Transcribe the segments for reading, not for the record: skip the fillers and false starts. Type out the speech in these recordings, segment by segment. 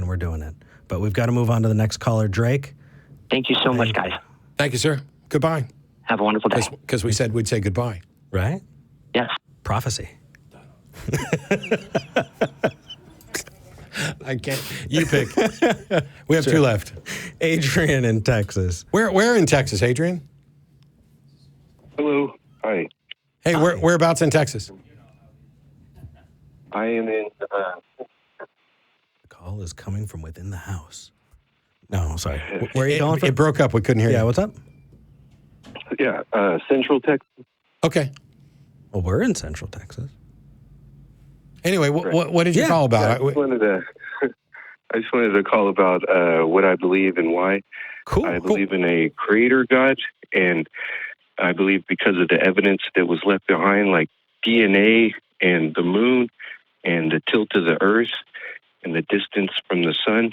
we're doing it. But we've got to move on to the next caller, Drake. Thank you so much, guys. Thank you, sir. Goodbye. Have a wonderful day. Because we said we'd say goodbye. Right? Yes. Prophecy. I can't. You pick. We have two left. Adrian in Texas. Where in Texas, Adrian? Hello. Hi. Hey, whereabouts in Texas? I am in. The call is coming from within the house. No, sorry. Where are you going from? It broke up. We couldn't hear you. Yeah, what's up? Yeah, Central Texas. Okay. Well, we're in Central Texas. Anyway, what did you call about? I just wanted to call about what I believe and why. Cool. I believe in a creator God, and I believe because of the evidence that was left behind, like DNA and the moon and the tilt of the earth and the distance from the sun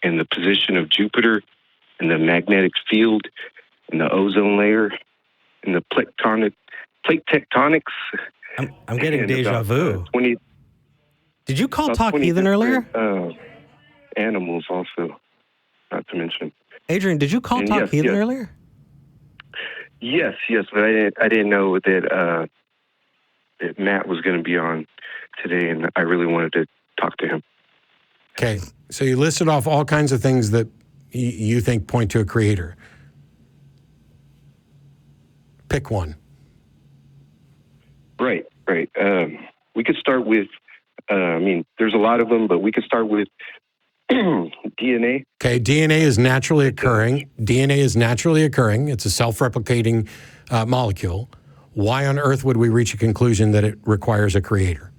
and the position of Jupiter and the magnetic field and the ozone layer and the plate tectonics. I'm getting deja vu. 20, Did you call Talk Heathen earlier? Animals also, not to mention. Adrian, did you call Talk Heathen earlier? Yes, but I didn't know that Matt was going to be on today, and I really wanted to talk to him. Okay, so you listed off all kinds of things that you think point to a creator. Pick one. Right. We could start with, there's a lot of them, but we could start with DNA. Okay, DNA is naturally occurring. It's a self-replicating molecule. Why on earth would we reach a conclusion that it requires a creator?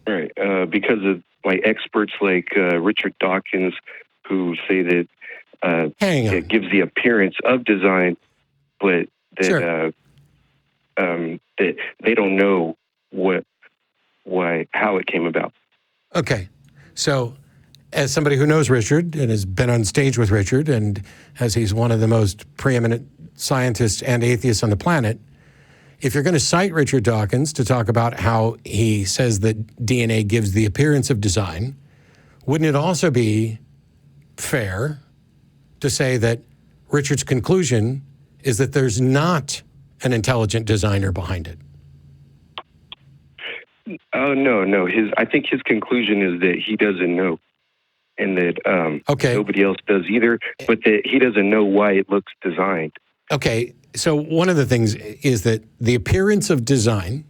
Right, because of experts like Richard Dawkins, who say that it gives the appearance of design, but that that they don't know how it came about. Okay, so as somebody who knows Richard and has been on stage with Richard, and as he's one of the most preeminent scientists and atheists on the planet, if you're going to cite Richard Dawkins to talk about how he says that DNA gives the appearance of design, wouldn't it also be fair to say that Richard's conclusion is that there's not an intelligent designer behind it? Oh, no. I think his conclusion is that he doesn't know, and that nobody else does either, but that he doesn't know why it looks designed. Okay, so one of the things is that the appearance of design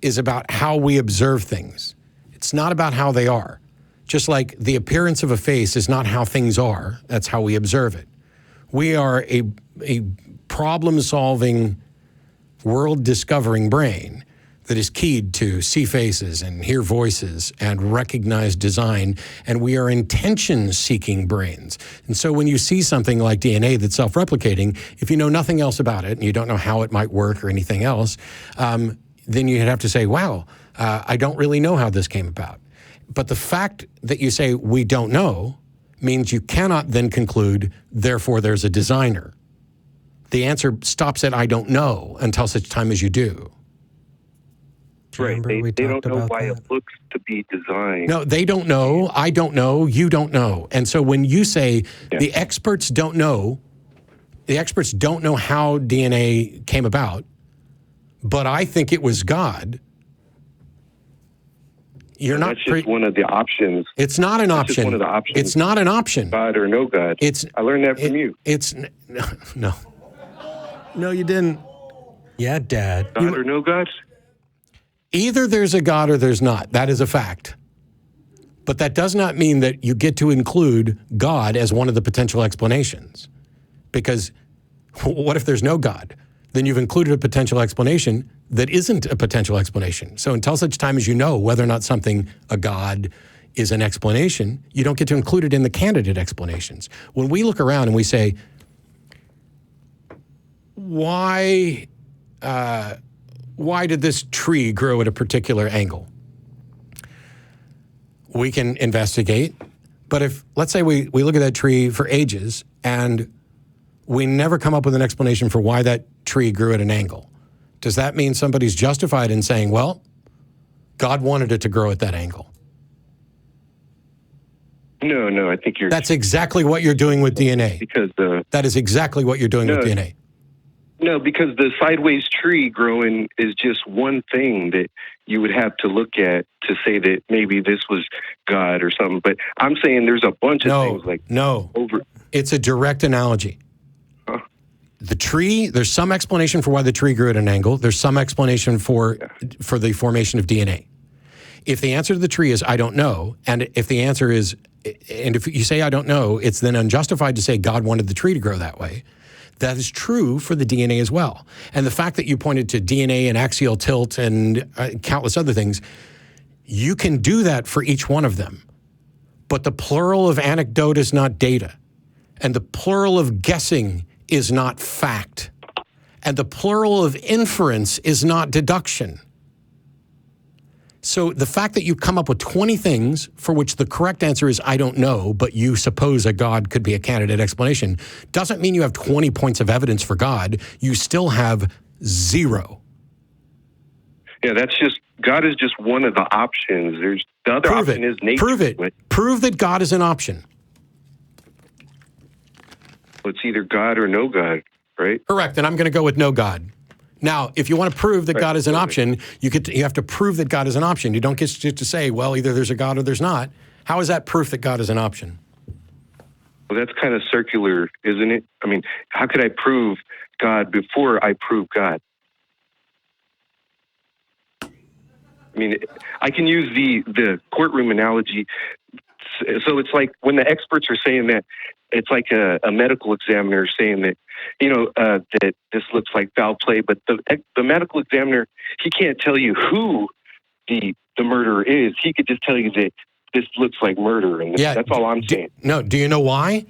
is about how we observe things. It's not about how they are. Just like the appearance of a face is not how things are, that's how we observe it. We are a problem-solving, world-discovering brain that is keyed to see faces and hear voices and recognize design, and we are intention-seeking brains. And so when you see something like DNA that's self-replicating, if you know nothing else about it and you don't know how it might work or anything else, then you'd have to say, wow, I don't really know how this came about. But the fact that you say we don't know means you cannot then conclude, therefore there's a designer. The answer stops at I don't know until such time as you do. Right. They don't know why it looks to be designed. No, they don't know. I don't know. You don't know. And so when you say the experts don't know how DNA came about, but I think it was God, you're not. That's just one of the options. It's not an option. Just one of the options. It's not an option. God or no God. I learned that from you. No. No, you didn't. Yeah, Dad. God or no God? Either there's a God or there's not. That is a fact. But that does not mean that you get to include God as one of the potential explanations. Because what if there's no God? Then you've included a potential explanation that isn't a potential explanation. So until such time as you know whether or not something, a God, is an explanation, you don't get to include it in the candidate explanations. When we look around and we say, why did this tree grow at a particular angle? We can investigate, but if, let's say we look at that tree for ages and we never come up with an explanation for why that tree grew at an angle, does that mean somebody's justified in saying, well, God wanted it to grow at that angle? No, I think you're... That's exactly what you're doing with DNA. Because that is exactly what you're doing with DNA. No, because the sideways tree growing is just one thing that you would have to look at to say that maybe this was God or something. But I'm saying there's a bunch of things like... It's a direct analogy. Huh? The tree, there's some explanation for why the tree grew at an angle. There's some explanation for the formation of DNA. If the answer to the tree is, I don't know, and if the answer is, and if you say, I don't know, it's then unjustified to say God wanted the tree to grow that way. That is true for the DNA as well. And the fact that you pointed to DNA and axial tilt and countless other things, you can do that for each one of them. But the plural of anecdote is not data. And the plural of guessing is not fact. And the plural of inference is not deduction. So the fact that you come up with 20 things for which the correct answer is I don't know, but you suppose a God could be a candidate explanation, doesn't mean you have 20 points of evidence for God. You still have 0. Yeah, that's just, God is just one of the options. There's the other option is nature. Prove it. Prove that God is an option. Well, it's either God or no God, right? Correct, and I'm going to go with no God. Now, if you want to prove that God is an option, you have to prove that God is an option. You don't get to say, well, either there's a God or there's not. How is that proof that God is an option? Well, that's kind of circular, isn't it? I mean, how could I prove God before I prove God? I mean, I can use the courtroom analogy. So it's like when the experts are saying that, it's like a medical examiner saying that, that this looks like foul play, but the medical examiner, he can't tell you who the murderer is. He could just tell you that this looks like murder, and that's all I'm saying. Do you know why?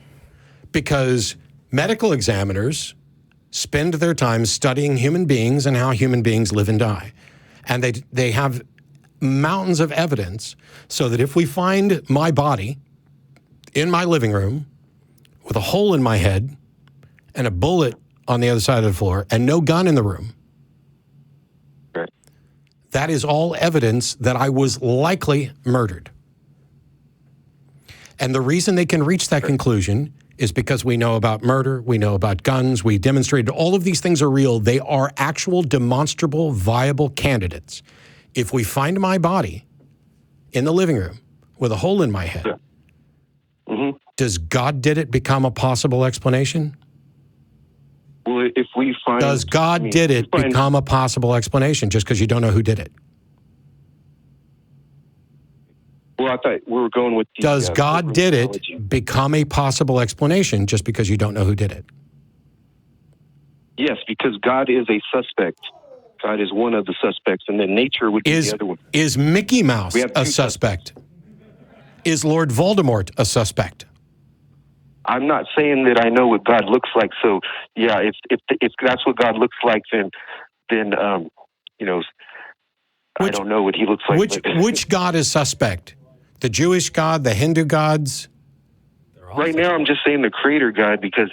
Because medical examiners spend their time studying human beings and how human beings live and die. And they have mountains of evidence so that if we find my body in my living room with a hole in my head and a bullet on the other side of the floor and no gun in the room, right, that is all evidence that I was likely murdered. And the reason they can reach that conclusion is because we know about murder, we know about guns, we demonstrated all of these things are real. They are actual, demonstrable, viable candidates. If we find my body in the living room with a hole in my head, does God did it become a possible explanation? Well, if we find... Does God did it become a possible explanation just because you don't know who did it? Well, I thought we were going with... Does God did it become a possible explanation just because you don't know who did it? Yes, because God is a suspect. God is one of the suspects, and then nature would be the other one. Is Mickey Mouse a suspect? Is Lord Voldemort a suspect? I'm not saying that I know what God looks like. So, yeah, if that's what God looks like, then I don't know what he looks like. Which God is suspect? The Jewish God, the Hindu gods? Right now, I'm just saying the Creator God because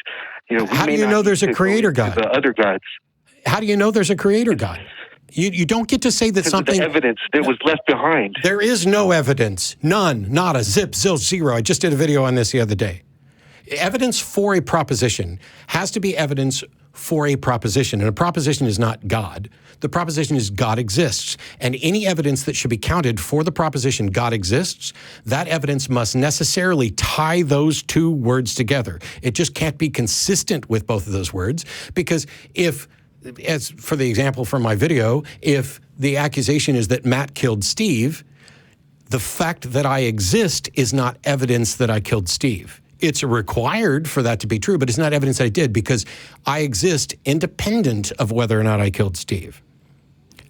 how do you know there's a Creator God? The other gods. How do you know there's a Creator God? You don't get to say that something... the evidence that was left behind. There is no evidence. None. Nada. Zip. Zil. Zero. I just did a video on this the other day. Evidence for a proposition has to be evidence for a proposition. And a proposition is not God. The proposition is God exists. And any evidence that should be counted for the proposition God exists, that evidence must necessarily tie those two words together. It just can't be consistent with both of those words because as for the example from my video, if the accusation is that Matt killed Steve, the fact that I exist is not evidence that I killed Steve. It's required for that to be true, but it's not evidence that I did because I exist independent of whether or not I killed Steve.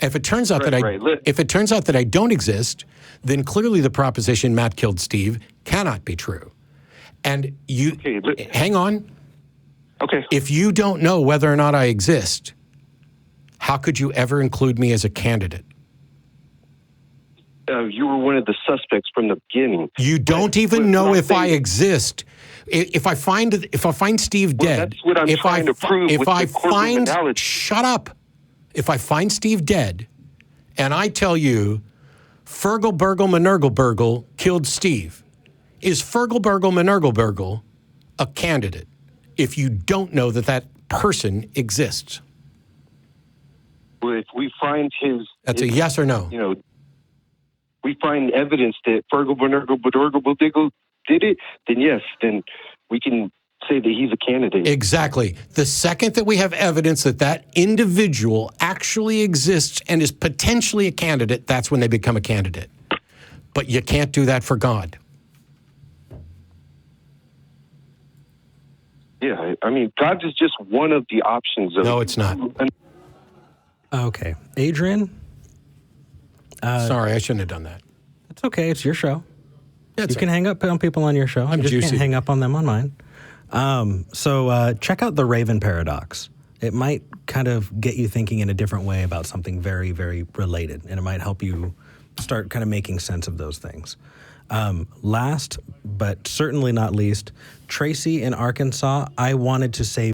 If it turns out that I don't exist, then clearly the proposition Matt killed Steve cannot be true. And hang on. Okay. If you don't know whether or not I exist, how could you ever include me as a candidate? You were one of the suspects from the beginning. You don't even know if I exist. If I find Steve dead, that's what I'm trying to prove with the courtroom analogy. Shut up. If I find Steve dead, and I tell you, Fergal Burgle Manergal Burgle killed Steve, Is Fergalbergal Manergalbergal a candidate if you don't know that that person exists? Well, if we find That's a yes or no. You know, we find evidence that Fergal did it, then yes, then we can say that he's a candidate. Exactly. The second that we have evidence that that individual actually exists and is potentially a candidate, that's when they become a candidate. But you can't do that for God. Yeah, I mean, God is just one of the options. No, it's not. Okay. Adrian? Sorry, I shouldn't have done that. It's okay. It's your show. That's You can hang up on people on your show. I'm You just juicy. can't hang up on them on mine. So check out the Raven Paradox. It might kind of get you thinking in a different way about something very, very related, and it might help you start kind of making sense of those things. Last, but certainly not least, Tracy in Arkansas, I wanted to say